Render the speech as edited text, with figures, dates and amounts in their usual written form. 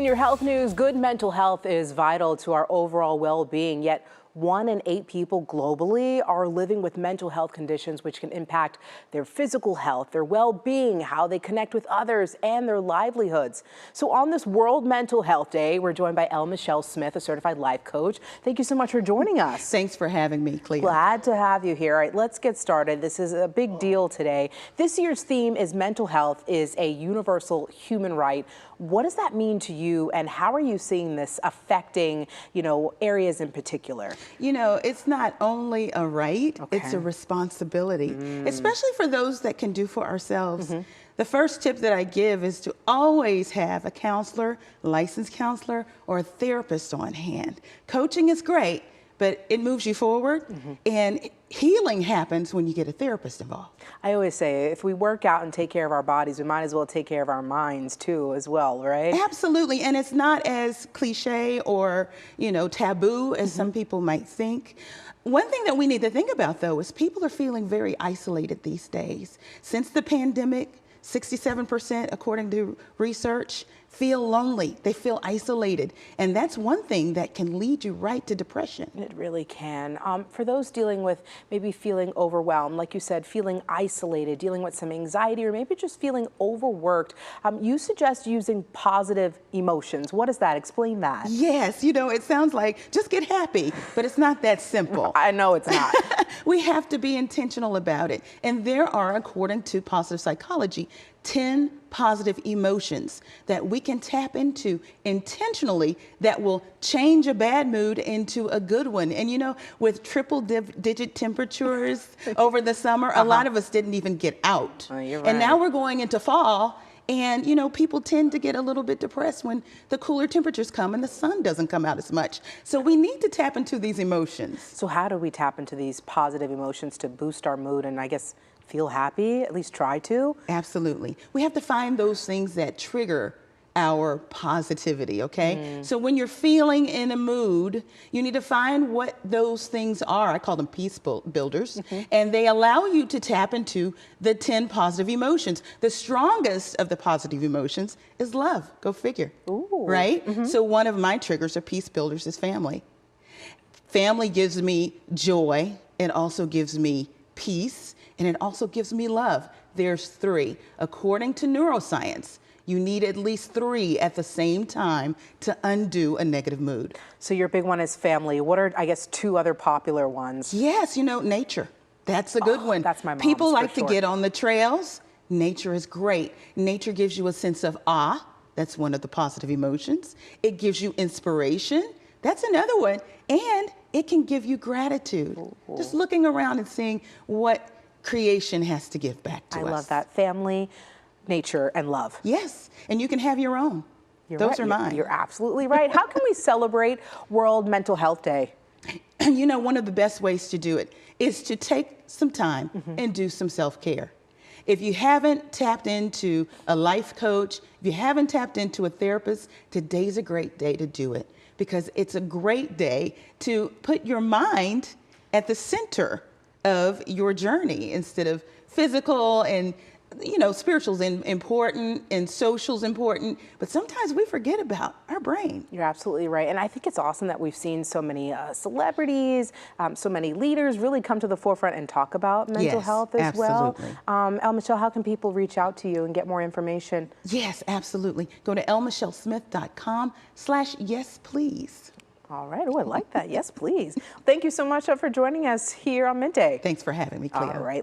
In your health news, good mental health is vital to our overall well-being, yet 1 in 8 people globally are living with mental health conditions which can impact their physical health, their well-being, how they connect with others, and their livelihoods. So on this World Mental Health Day, we're joined by Michelle Smith, a certified life coach. Thank you so much for joining us. Thanks for having me, Cleo. Glad to have you here. All right, let's get started. This is a big deal today. This year's theme is mental health is a universal human right. What does that mean to you, and how are you seeing this affecting, areas in particular? It's not only a right, it's a responsibility, especially for those that can do for ourselves. The first tip that I give is to always have a counselor, licensed counselor, or a therapist on hand. Coaching is great, but it moves you forward, and healing happens when you get a therapist involved. I always say, if we work out and take care of our bodies, we might as well take care of our minds too, as well, right? Absolutely, and it's not as cliche or, taboo as some people might think. One thing that we need to think about, though, is people are feeling very isolated these days. Since the pandemic, 67%, according to research, feel lonely. They feel isolated. And that's one thing that can lead you right to depression. It really can. For those dealing with maybe feeling overwhelmed, like you said, feeling isolated, dealing with some anxiety, or maybe just feeling overworked, you suggest using positive emotions. What is that? Explain that. Yes, it sounds like just get happy, but it's not that simple. I know it's not. We have to be intentional about it. And there are, according to positive psychology, 10 positive emotions that we can tap into intentionally that will change a bad mood into a good one. And with triple-digit temperatures over the summer, a lot of us didn't even get out. Oh, you're right. And now we're going into fall. And, people tend to get a little bit depressed when the cooler temperatures come and the sun doesn't come out as much. So we need to tap into these emotions. So how do we tap into these positive emotions to boost our mood and, I guess, feel happy, at least try to? Absolutely. We have to find those things that trigger our positivity, okay? So when you're feeling in a mood, you need to find what those things are. I call them peace builders, and they allow you to tap into the 10 positive emotions. The strongest of the positive emotions is love. Go figure. Ooh. Right? So one of my triggers or peace builders is family. Family gives me joy. It also gives me peace, and it also gives me love. There's 3. According to neuroscience, you need at least 3 at the same time to undo a negative mood. So your big one is family. What are, I guess, 2 other popular ones? Yes, nature. That's a good one. That's my mom's. People like for sure. to get on the trails. Nature is great. Nature gives you a sense of awe. That's one of the positive emotions. It gives you inspiration. That's another one. And it can give you gratitude. Ooh. Just looking around and seeing what creation has to give back to us. I love that. Family, nature, and love. Yes, and you can have your own. Those are mine. You're absolutely right. How can we celebrate World Mental Health Day? One of the best ways to do it is to take some time and do some self-care. If you haven't tapped into a life coach, if you haven't tapped into a therapist, today's a great day to do it, because it's a great day to put your mind at the center of your journey instead of physical. And spiritual's important and social's important, but sometimes we forget about our brain. You're absolutely right. And I think it's awesome that we've seen so many celebrities, so many leaders really come to the forefront and talk about mental health as absolutely. well. Michelle, how can people reach out to you and get more information? Yes, absolutely. Go to lmichellesmith.com/yes-please. All right. Oh, I like that. Yes, please. Thank you so much for joining us here on Midday. Thanks for having me, Cleo. All right.